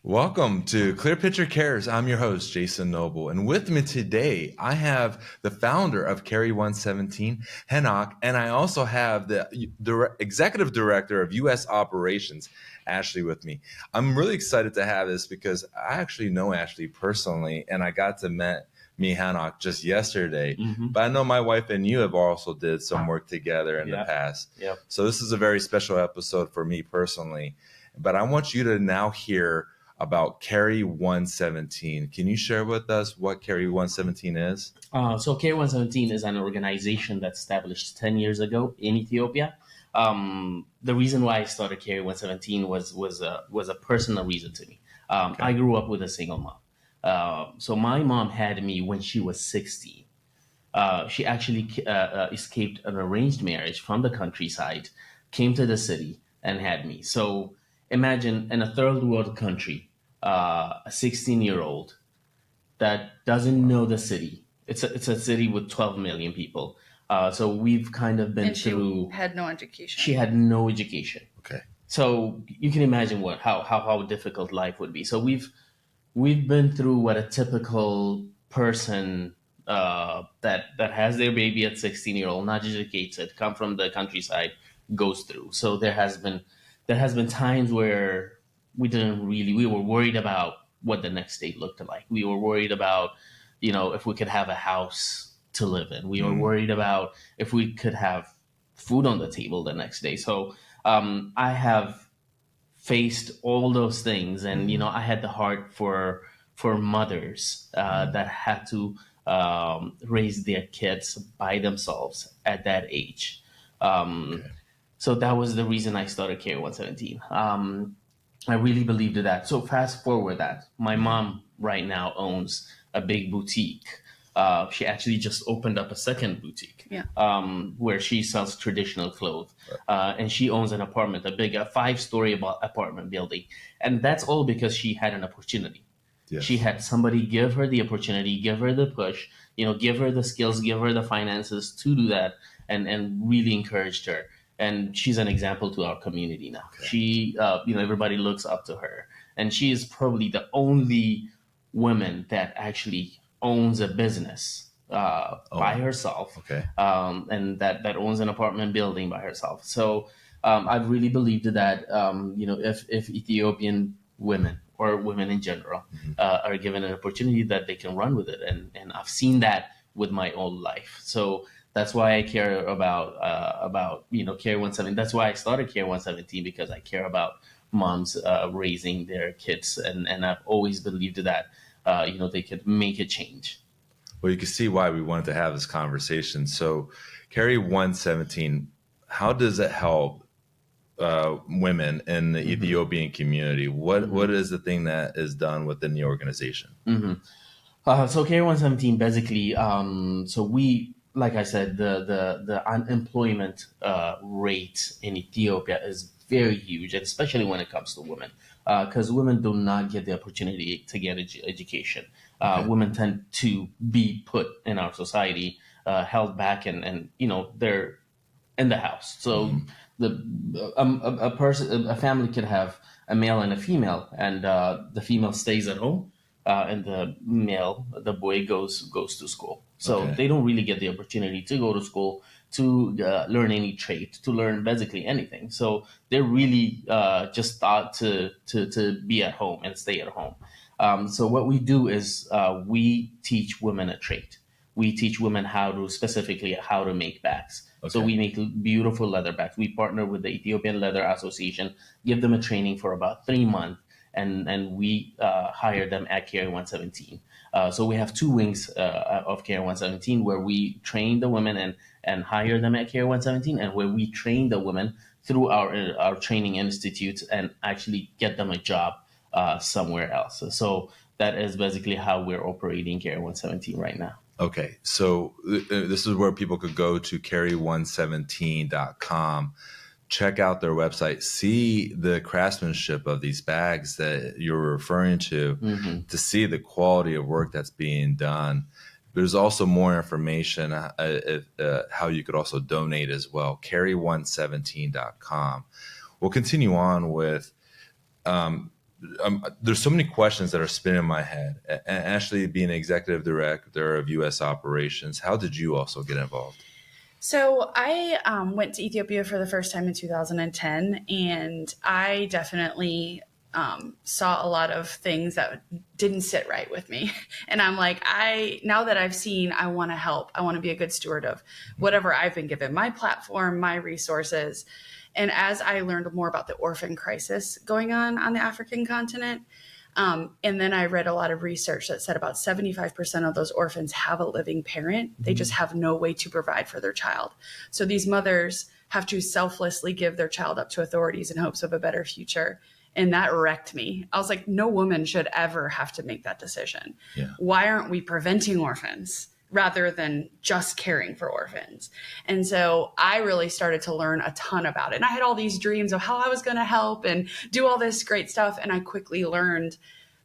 Welcome to Clear Picture Cares. I'm your host, Jason Noble. And with me today, I have the founder of Carry 117, Henok, and I also have the executive director of U.S. Operations, Ashley, with me. I'm really excited to have this because I actually know Ashley personally, and I got to meet Henok just yesterday. But I know my wife and you have also did some work together in the past. Yep. So this is a very special episode for me personally. But I want you to now hear about Carry 117. Can you share with us what Carry 117 is? So Carry 117 is an organization that's established 10 years ago in Ethiopia. The reason why I started Carry 117 was a personal reason to me. I grew up with a single mom. So my mom had me when she was 16. She actually escaped an arranged marriage from the countryside, came to the city, and had me. So imagine in a third world country, a 16-year-old that doesn't know the city. It's a city with 12 million people. So we've kind of been And she through. had no education. She had no education. Okay. So you can imagine how difficult life would be. So we've been through what a typical person that has their baby at 16-year-old, not educated, come from the countryside, goes through. So there has been times where we were worried about what the next day looked like. We were worried about, if we could have a house to live in. We were worried about if we could have food on the table the next day. So I have faced all those things, and I had the heart for mothers that had to raise their kids by themselves at that age. So that was the reason I started Care 117. I really believed in that. So fast forward that my mom right now owns a big boutique. She actually just opened up a second boutique where she sells traditional clothes. And she owns an apartment, a 5-story apartment building. And that's all because she had an opportunity. Yes. She had somebody give her the opportunity, give her the push, give her the skills, give her the finances to do that, and really encouraged her. And she's an example to our community now. Okay. She, everybody looks up to her. And she is probably the only woman that actually owns a business by herself, and that owns an apartment building by herself. So I've really believed that if Ethiopian women or women in general are given an opportunity, that they can run with it, and I've seen that with my own life. So that's why I care about Care 117. That's why I started Care 117, because I care about moms raising their kids, and I've always believed that they could make a change. Well, you can see why we wanted to have this conversation. So, Carry 117, how does it help women in the Ethiopian community? What is the thing that is done within the organization? So Carry 117 basically, so we, like I said, the unemployment rate in Ethiopia is very huge, and especially when it comes to women, because women do not get the opportunity to get education. Women tend to be put in our society, held back, and they're in the house. So a family could have a male and a female, and the female stays at home, and the boy goes to school. So they don't really get the opportunity to go to school, to learn any trade, to learn basically anything. So they're really just taught to be at home and stay at home. So what we do is we teach women a trade. We teach women specifically how to make bags. So we make beautiful leather bags. We partner with the Ethiopian Leather Association, give them a training for about 3 months, and we hire them at Care 117. So we have 2 wings of Care 117, where we train the women and hire them at Care 117, and where we train the women through our training institutes and actually get them a job somewhere else. So that is basically how we're operating Care 117 right now. Okay, so this is where people could go to carry117.com, check out their website, see the craftsmanship of these bags that you're referring to see the quality of work that's being done. There's also more information how you could also donate as well, carry117.com. We'll continue on with there's so many questions that are spinning in my head. And Ashley, being executive director of U.S. operations, how did you also get involved? So I went to Ethiopia for the first time in 2010, and I definitely saw a lot of things that didn't sit right with me. And I'm like, now that I've seen, I want to help. I want to be a good steward of whatever I've been given, my platform, my resources. And as I learned more about the orphan crisis going on the African continent, and then I read a lot of research that said about 75% of those orphans have a living parent. They just have no way to provide for their child. So these mothers have to selflessly give their child up to authorities in hopes of a better future. And that wrecked me. I was like, no woman should ever have to make that decision. Yeah. Why aren't we preventing orphans rather than just caring for orphans? And so I really started to learn a ton about it. And I had all these dreams of how I was going to help and do all this great stuff. And I quickly learned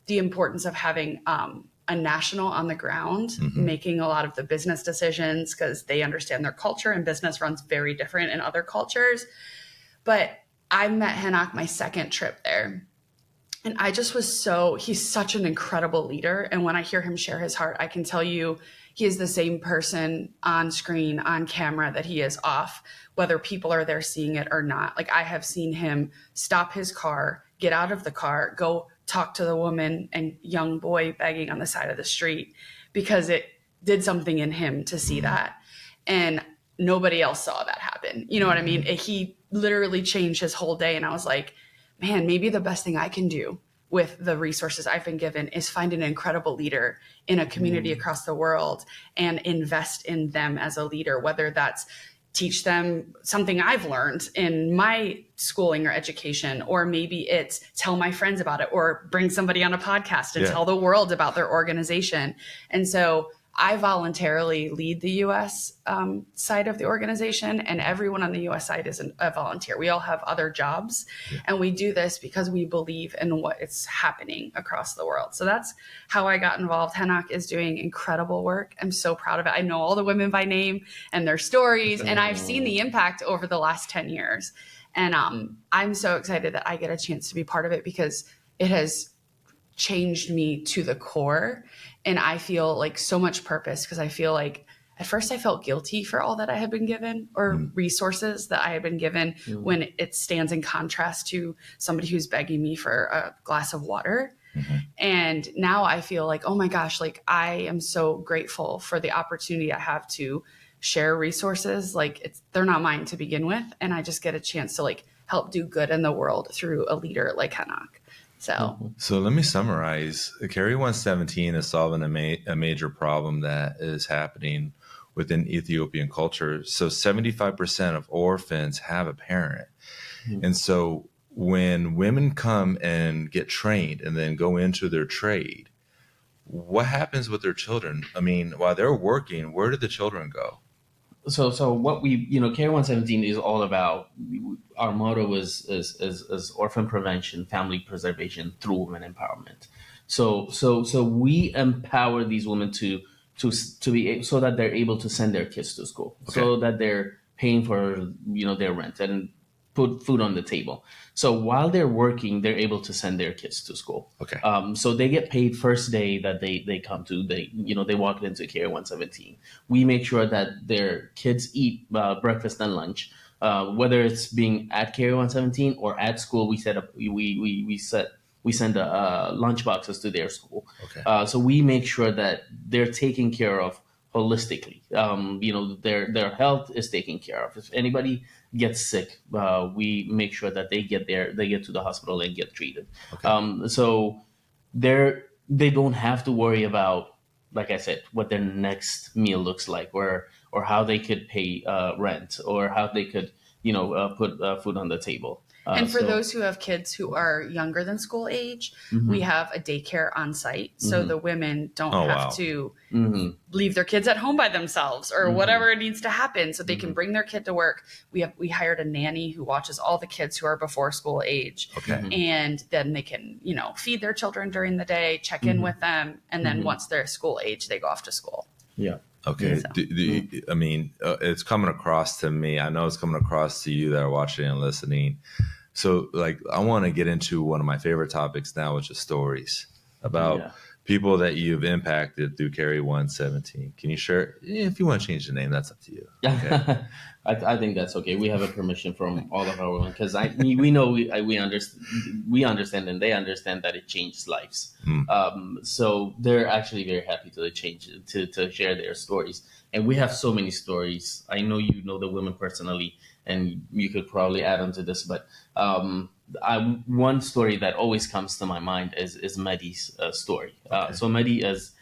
the importance of having a national on the ground, making a lot of the business decisions because they understand their culture, and business runs very different in other cultures. But I met Henok my second trip there. And I just was he's such an incredible leader. And when I hear him share his heart, I can tell you he is the same person on screen, on camera, that he is off, whether people are there seeing it or not. Like, I have seen him stop his car, get out of the car, go talk to the woman and young boy begging on the side of the street, because it did something in him to see that. And nobody else saw that happen. You know what I mean? He literally changed his whole day. And I was like, man, maybe the best thing I can do with the resources I've been given is find an incredible leader in a community across the world and invest in them as a leader, whether that's teach them something I've learned in my schooling or education, or maybe it's tell my friends about it, or bring somebody on a podcast and tell the world about their organization. And so I voluntarily lead the U.S. Side of the organization, and everyone on the U.S. side is a volunteer. We all have other jobs, and we do this because we believe in what is happening across the world. So that's how I got involved. Henok is doing incredible work. I'm so proud of it. I know all the women by name and their stories, and I've seen the impact over the last 10 years. And I'm so excited that I get a chance to be part of it, because it has changed me to the core. And I feel like so much purpose, because I feel like at first I felt guilty for all that I had been given, or resources that I had been given, when it stands in contrast to somebody who's begging me for a glass of water. And now I feel like, oh my gosh, like I am so grateful for the opportunity I have to share resources. Like they're not mine to begin with. And I just get a chance to like help do good in the world through a leader like Henok. So let me summarize. Carry 117 is solving a major problem that is happening within Ethiopian culture. So 75% of orphans have a parent. And so when women come and get trained and then go into their trade, what happens with their children? I mean, while they're working, where do the children go? So what we, Carry 117 is all about. Our motto is orphan prevention, family preservation through women empowerment. So we empower these women to be so that they're able to send their kids to school, so that they're paying for their rent and put food on the table. So while they're working, they're able to send their kids to school. So they get paid first day that they come to. They walk into Carry 117. We make sure that their kids eat breakfast and lunch, whether it's being at Carry 117 or at school. We send lunch boxes to their school. So we make sure that they're taken care of holistically. Their health is taken care of. If anybody gets sick, we make sure that they get to the hospital and get treated. So they don't have to worry about, like I said, what their next meal looks like, or how they could pay rent, or how they could put food on the table. And for those who have kids who are younger than school age, we have a daycare on site. So the women don't have to leave their kids at home by themselves, or whatever needs to happen. So they can bring their kid to work. We hired a nanny who watches all the kids who are before school age. And then they can, feed their children during the day, check in with them. And then once they're school age, they go off to school. Okay. I mean, it's coming across to me. I know it's coming across to you that are watching and listening. So, like, I want to get into one of my favorite topics now, which is stories about Yeah. people that you've impacted through Carry 117. Can you share? If you want to change the name, that's up to you. Okay. I think that's okay. We have a permission from all of our women because we know we understand and they understand that it changes lives. So they're actually very happy to share their stories. And we have so many stories. I know you know the women personally, and you could probably add on to this, but one story that always comes to my mind is Medi's story. So Medi as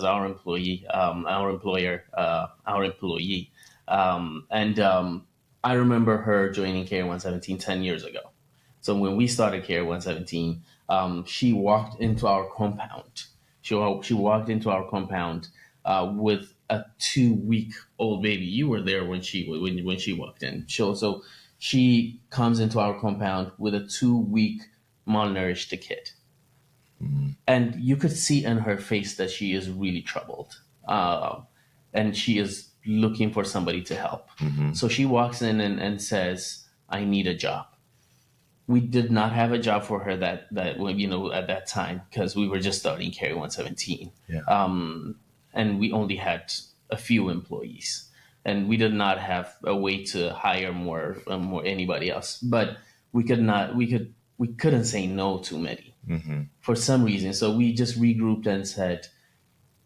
our employee, our employer, our employee. I remember her joining Care 117 10 years ago. So when we started Care 117, she walked into our compound. She walked into our compound with a 2-week-old baby. You were there when she walked in. So she comes into our compound with a 2-week malnourished kid. And you could see in her face that she is really troubled. And she is looking for somebody to help. So she walks in and says, I need a job. We did not have a job for her that at that time because we were just starting Carry 117. Yeah. And we only had a few employees. And we did not have a way to hire more anybody else. But we couldn't say no to Medi for some reason. So we just regrouped and said,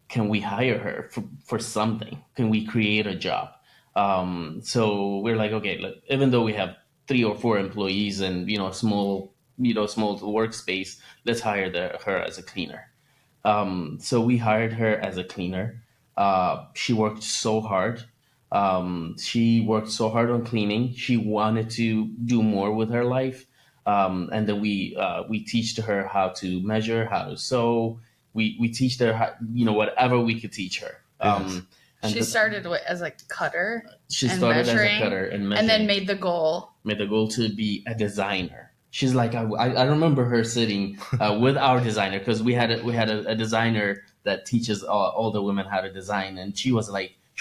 can we hire her for something? Can we create a job? So we're like, okay, look, even though we have 3 or 4 employees and small workspace, let's hire her as a cleaner. So we hired her as a cleaner. She worked so hard. She worked so hard on cleaning. She wanted to do more with her life. And then we teach her how to measure, how to sew. We teach her how, whatever we could teach her. Yes. She started as a cutter. She started as a cutter and measuring. And then made the goal to be a designer. She's like, I remember her sitting with our designer because we had a designer that teaches all the women how to design, and she was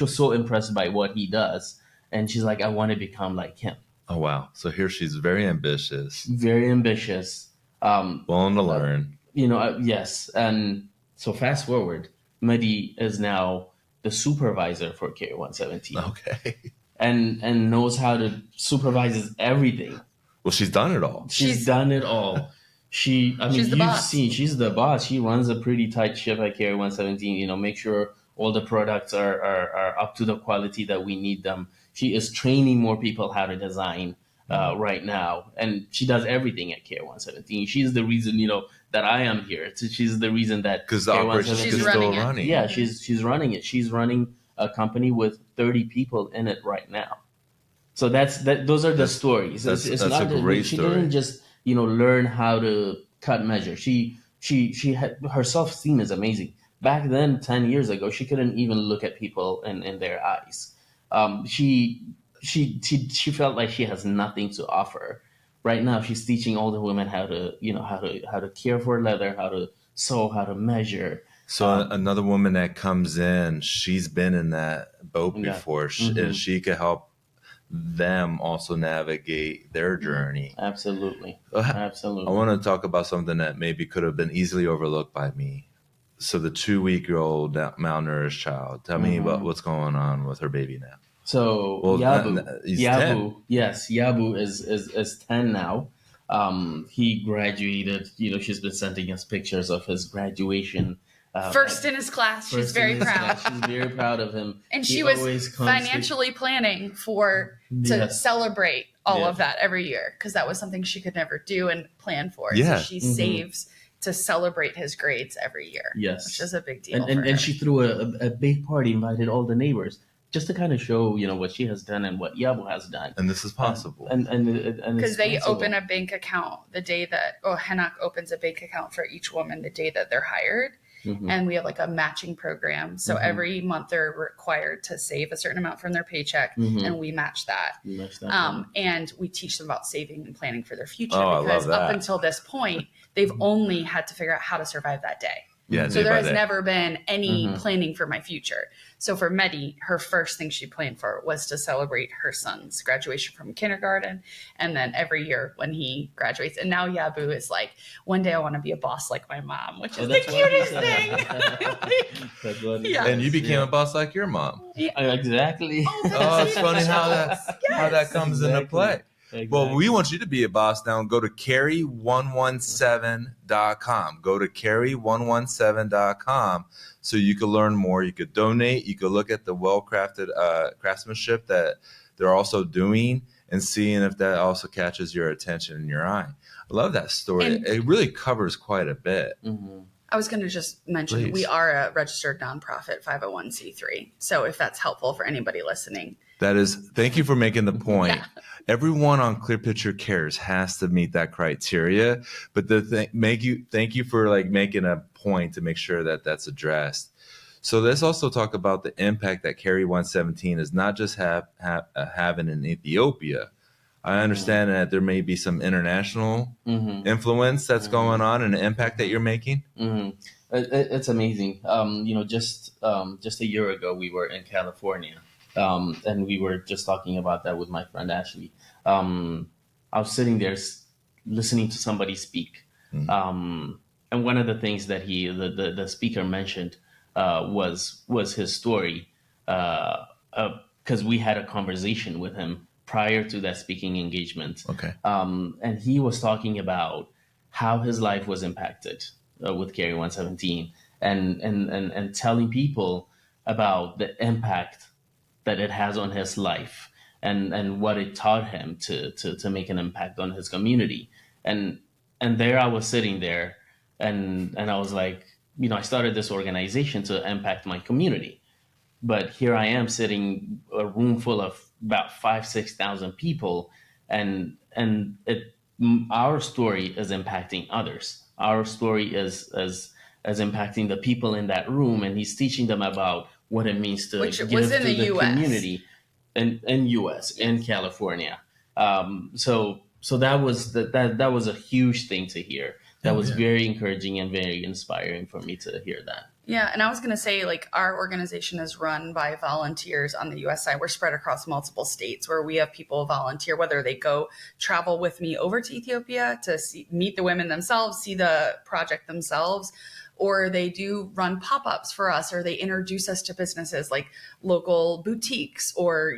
so impressed by what he does, and she's like, I want to become like him. Oh wow! So here she's very ambitious. Very ambitious. Willing to learn. Yes. And so fast forward, Medi is now the supervisor for Care 117. Okay. And knows how to supervises everything. Well, she's done it all. She's done it all. She's the boss. She's the boss. She runs a pretty tight ship at Care 117. Make sure all the products are up to the quality that we need them. She is training more people how to design right now, and she does everything at Care 117. She's the reason that I am here. She's the reason that because the operation is still running. Yeah, she's running it. She's running a company with 30 people in it right now. So those are the stories. That's not a great she story. She didn't just learn how to cut measure. She had her self-esteem is amazing. Back then, 10 years ago, she couldn't even look at people in their eyes. She felt like she has nothing to offer. Right now, she's teaching all the women how to care for leather, how to sew, how to measure. So another woman that comes in, she's been in that boat before, and she could help them also navigate their journey. Absolutely. I want to talk about something that maybe could have been easily overlooked by me. So the 2-week-old malnourished child. Tell me about what's going on with her baby now. So Yabu, yes, Yabu is 10 now. He graduated. She's been sending us pictures of his graduation. First in his class. She's very proud. She's very proud of him. And she was financially planning to celebrate all of that every year because that was something she could never do and plan for. Yeah. So she saves to celebrate his grades every year. Yes. Which is a big deal. And she threw a big party, invited all the neighbors just to kind of show, what she has done and what Yabu has done. And this is possible. And because they open a bank account the day that Henok opens a bank account for each woman the day that they're hired. And we have a matching program. So every month they're required to save a certain amount from their paycheck and we match that. And we teach them about saving and planning for their future because up until this point, they've only had to figure out how to survive that day. Yeah. So day there by has day. never been any planning for my future. So for Medi, her first thing she planned for was to celebrate her son's graduation from kindergarten. And then every year when he graduates. And now Yabu is like, one day I want to be a boss like my mom, which is the that's what he cutest said. thing. That's what he Yeah. says, And you became yeah. a boss like your mom. Exactly. Oh, it's funny how that comes into play. Exactly. Well, we want you to be a boss now. Go to carry117.com. Go to carry117.com so you can learn more. You could donate. You could look at the well-crafted craftsmanship that they're also doing and seeing if that also catches your attention in your eye. I love that story. And it really covers quite a bit. I was going to just mention, Please. we are a registered nonprofit 501c3. So if that's helpful for anybody listening. That is, thank you for making the point. Yeah. Everyone on Clear Picture Cares has to meet that criteria, but thank you for like making a point to make sure that that's addressed. So let's also talk about the impact that Carry 117 is not just having in Ethiopia. I understand that there may be some international influence that's going on and the impact that you're making. It's amazing. Just a year ago, we were in California. And we were just talking about that with my friend Ashley. I was sitting there listening to somebody speak. And one of the things that the speaker mentioned was his story, because we had a conversation with him prior to that speaking engagement. Okay. And he was talking about how his life was impacted with Carry 117 and telling people about the impact that it has on his life and what it taught him to make an impact on his community. And there I was sitting there and I was like, I started this organization to impact my community. But here I am sitting a room full of about 5,000-6,000 people and our story is impacting others. Our story is impacting the people in that room, and he's teaching them about what it means to give to the community in U.S. in California. So that was that was a huge thing to hear. That was very encouraging and very inspiring for me to hear that. Yeah, and I was going to say, like, our organization is run by volunteers on the U.S. side. We're spread across multiple states where we have people volunteer, whether they go travel with me over to Ethiopia to meet the women themselves, see the project themselves, or they do run pop-ups for us, or they introduce us to businesses like local boutiques or,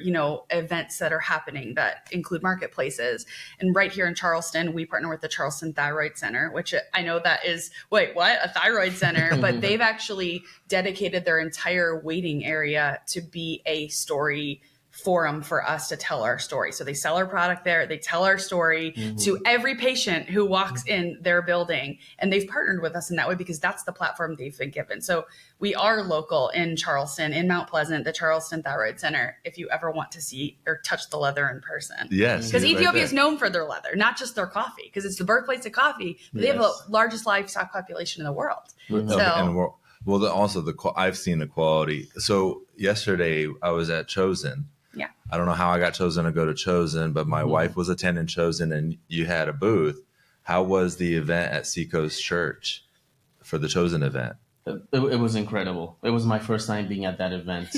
events that are happening that include marketplaces. And right here in Charleston, we partner with the Charleston Thyroid Center, which I know that is, wait, what? A thyroid center? But they've actually dedicated their entire waiting area to be a story forum for us to tell our story. So they sell our product there. They tell our story to every patient who walks in their building. And they've partnered with us in that way because that's the platform they've been given. So we are local in Charleston, in Mount Pleasant, the Charleston Thyroid Center, if you ever want to see or touch the leather in person. Yes. Because Ethiopia is known for their leather, not just their coffee, because it's the birthplace of coffee. But they have the largest livestock population in the world. So, I've seen the quality. So yesterday I was at Chosen. Yeah. I don't know how I got chosen to go to Chosen, but my wife was attending Chosen and you had a booth. How was the event at Seacoast Church for the Chosen event? It was incredible. It was my first time being at that event.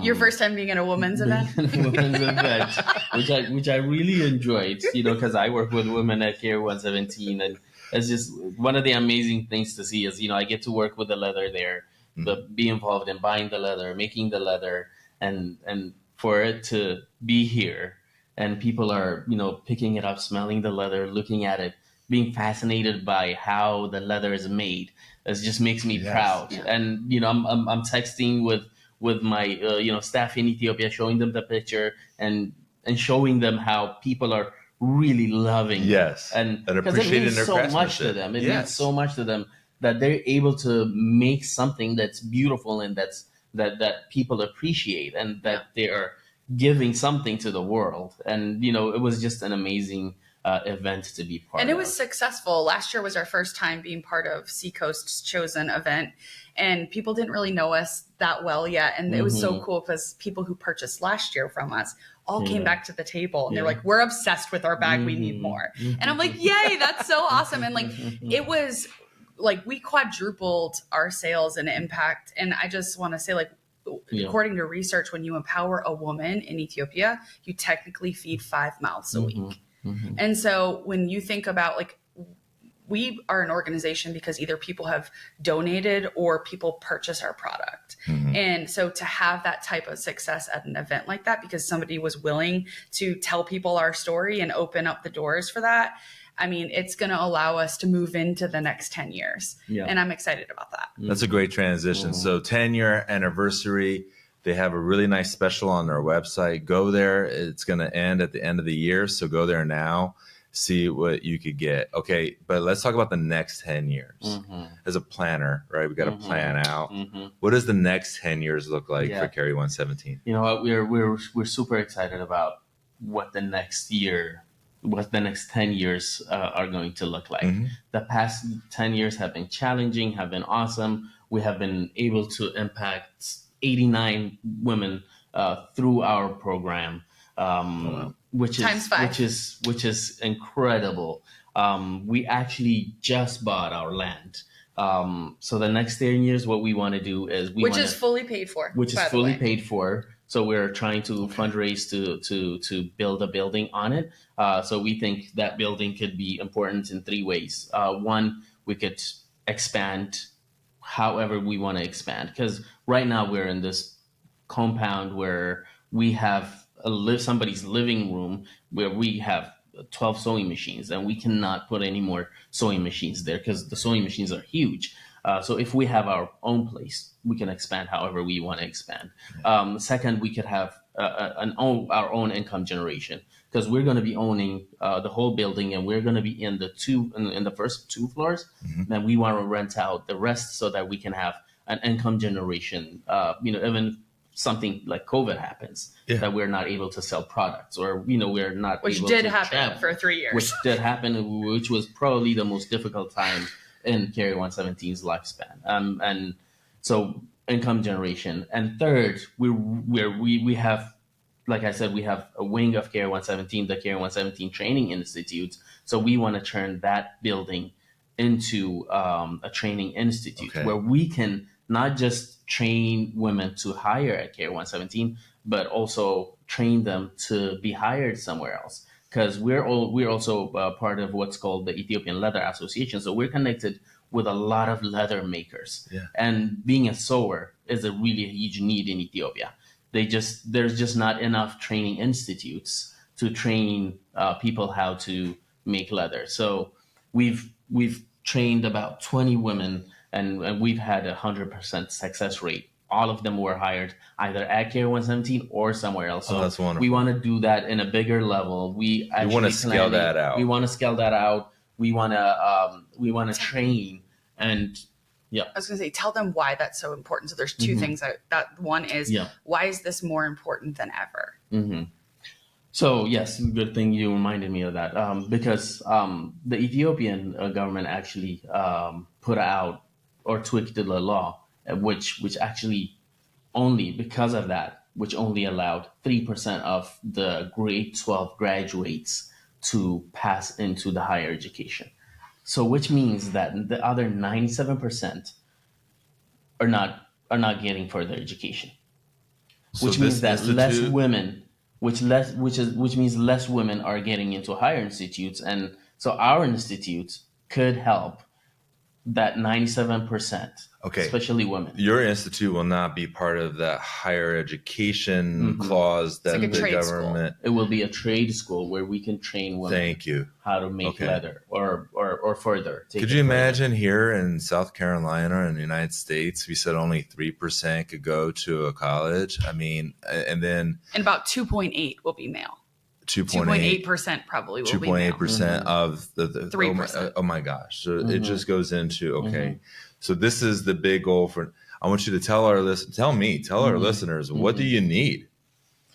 Your first time being in a women's event? Women's event, which I really enjoyed, because I work with women at Care 117, and it's just one of the amazing things to see is, I get to work with the leather there, be involved in buying the leather, making the leather, and for it to be here and people are, picking it up, smelling the leather, looking at it, being fascinated by how the leather is made. It just makes me proud. Yeah. And, I'm texting with my, staff in Ethiopia, showing them the picture and showing them how people are really loving it. And appreciating their so much to them. It means so much to them that they're able to make something that's beautiful and that people appreciate and that they are giving something to the world. And, it was just an amazing event to be part of. And it was successful. Last year was our first time being part of Seacoast's Chosen event. And people didn't really know us that well yet. And it was so cool because people who purchased last year from us all came back to the table and they're like, we're obsessed with our bag. We need more. And I'm like, yay, that's so awesome. And like, it was like we quadrupled our sales and impact. And I just want to say, like, according to research, when you empower a woman in Ethiopia, you technically feed 5 mouths a week. And so when you think about, like, we are an organization because either people have donated or people purchase our product. And so to have that type of success at an event like that, because somebody was willing to tell people our story and open up the doors for that, I mean, it's going to allow us to move into the next 10 years. And I'm excited about that. That's a great transition. So 10-year anniversary, they have a really nice special on their website. Go there. It's going to end at the end of the year. So go there now. See what you could get. Okay, but let's talk about the next 10 years. As a planner, right? We got to plan out. What does the next 10 years look like for Carry 117? You know what? We're super excited about what the next 10 years are going to look like. The past 10 years have been challenging, have been awesome. We have been able to impact 89 women through our program. Which is incredible. We actually just bought our land. So the next 10 years, what we want to do is which is fully paid for. Paid for. So we're trying to fundraise to build a building on it. So we think that building could be important in 3 ways. One, we could expand however we want to expand, because right now we're in this compound where we have somebody's living room where we have 12 sewing machines, and we cannot put any more sewing machines there because the sewing machines are huge. So if we have our own place, we can expand however we want to expand. Second, we could have our own income generation, because we're going to be owning the whole building, and we're going to be in the first 2 floors. Then we want to rent out the rest so that we can have an income generation. Even something like COVID happens, that we're not able to sell products, or we're not which able did to happen travel, for 3 years. Which did happen, which was probably the most difficult time in Carry 117's lifespan. And so income generation. And third, we have, like I said, we have a wing of Carry 117, the Carry 117 Training Institute. So we want to turn that building into a training institute where we can not just train women to hire at Carry 117, but also train them to be hired somewhere else. Because we're also part of what's called the Ethiopian Leather Association. So we're connected with a lot of leather makers. And being a sewer is a really huge need in Ethiopia. There's just not enough training institutes to train people how to make leather. So we've trained about 20 women, and we've had 100% success rate. All of them were hired either at Carry 117 or somewhere else. So that's wonderful. We want to do that in a bigger level. We want to scale that out. We want to scale that out. We want to train, and I was going to say, tell them why that's so important. So there's 2 things that one is, why is this more important than ever? So yes, good thing you reminded me of that, because the Ethiopian government actually put out or tweaked the law, which actually only because of that, which only allowed 3% of the grade 12 graduates to pass into the higher education. So which means that the other 97% are not getting further education. So which means that less women, which means less women are getting into higher institutes, and so our institute could help that 97%, especially women. Your institute will not be part of that higher education clause that like the government. It will be a trade school where we can train women. How to make leather or further. Could you imagine here in South Carolina in the United States, we said only 3% could go to a college? I mean, and about 2.8 will be male. 2.8% probably will be male. 2.8% of the 3%. Oh my gosh. So it just goes into, so this is the big goal for, I want you to tell our listeners, what do you need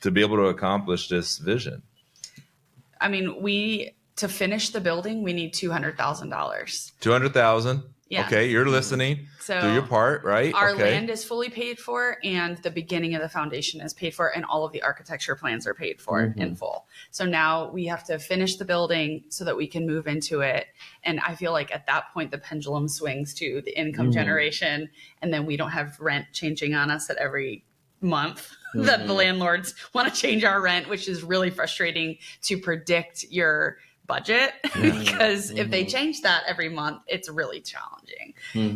to be able to accomplish this vision? I mean, to finish the building, we need $200,000. $200,000? Yeah. Okay, you're listening. So do your part, right? Our okay. land is fully paid for, and the beginning of the foundation is paid for, and all of the architecture plans are paid for in full. So now we have to finish the building so that we can move into it. And I feel like at that point, the pendulum swings to the income generation, and then we don't have rent changing on us at every month that the landlords want to change our rent, which is really frustrating to predict your budget because if they change that every month, it's really challenging.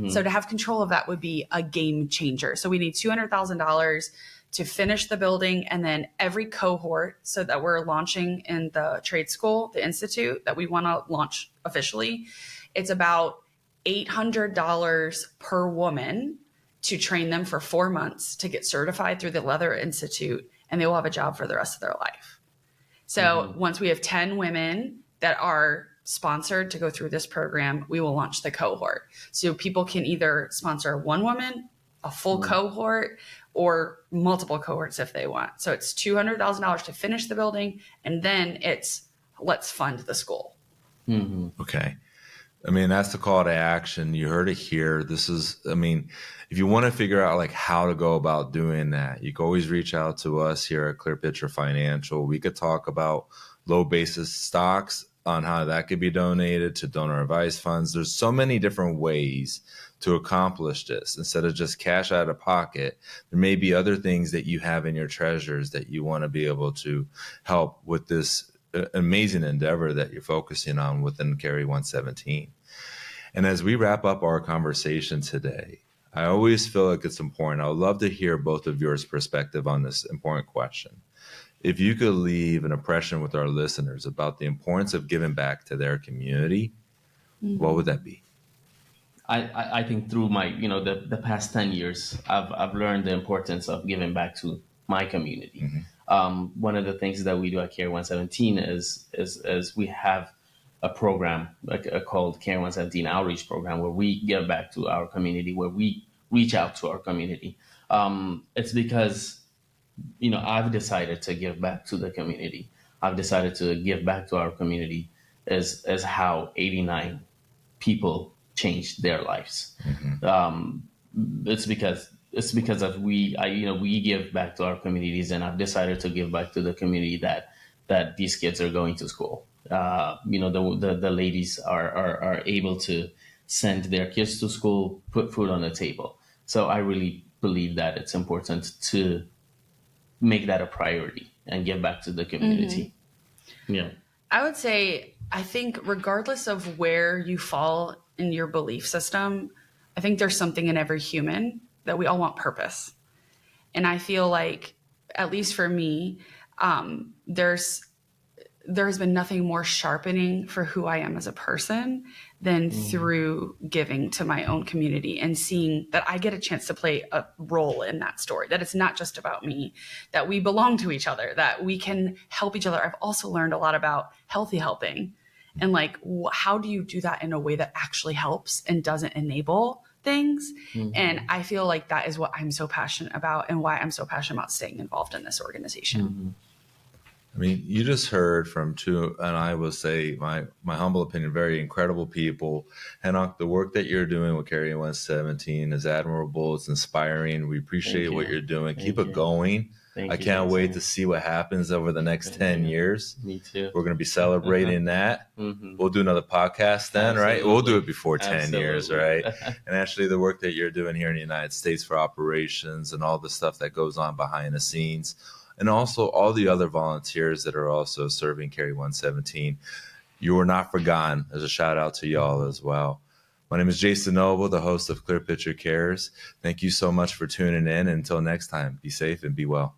So to have control of that would be a game changer. So we need $200,000 to finish the building, and then every cohort, so that we're launching in the trade school, the institute that we want to launch officially, it's about $800 per woman to train them for 4 months to get certified through the Leather Institute, and they will have a job for the rest of their life. So once we have 10 women that are sponsored to go through this program, we will launch the cohort. So people can either sponsor one woman, a full cohort, or multiple cohorts if they want. So it's $200,000 to finish the building, and then it's let's fund the school. Okay. I mean, that's the call to action. You heard it here. This is, I mean, if you want to figure out like how to go about doing that, you can always reach out to us here at Clear Picture Financial. We could talk about low basis stocks on how that could be donated to donor advised funds. There's so many different ways to accomplish this. Instead of just cash out of pocket, there may be other things that you have in your treasures that you want to be able to help with this amazing endeavor that you're focusing on within Carry 117. And as we wrap up our conversation today, I always feel like it's important. I would love to hear both of yours perspective on this important question. If you could leave an impression with our listeners about the importance of giving back to their community, what would that be? I think through my, the past 10 years, I've learned the importance of giving back to my community. One of the things that we do at Care 117 is we have a program called Care 117 Outreach Program, where we give back to our community, where we reach out to our community. It's because, I've decided to give back to the community. I've decided to give back to our community as how 89 people changed their lives. It's because of we give back to our communities, and I've decided to give back to the community that these kids are going to school. The ladies are able to send their kids to school, put food on the table. So I really believe that it's important to make that a priority and give back to the community. Yeah. I would say, I think regardless of where you fall in your belief system, I think there's something in every human that we all want purpose. And I feel like, at least for me, there has been nothing more sharpening for who I am as a person than through giving to my own community and seeing that I get a chance to play a role in that story, that it's not just about me, that we belong to each other, that we can help each other. I've also learned a lot about healthy helping and like, how do you do that in a way that actually helps and doesn't enable things? And I feel like that is what I'm so passionate about and why I'm so passionate about staying involved in this organization. I mean, you just heard from two, and I will say my humble opinion, very incredible people. Henok, the work that you're doing with Carry 117 is admirable. It's inspiring. We appreciate what you're doing. Keep it going. I can't wait to see what happens over the next 10 years. Me too. We're going to be celebrating that. We'll do another podcast then, right? We'll do it before 10 years, right? And actually the work that you're doing here in the United States for operations and all the stuff that goes on behind the scenes, and also all the other volunteers that are also serving Carry 117. You are not forgotten. There's a shout out to y'all as well. My name is Jason Noble, the host of Clear Picture Cares. Thank you so much for tuning in. Until next time, be safe and be well.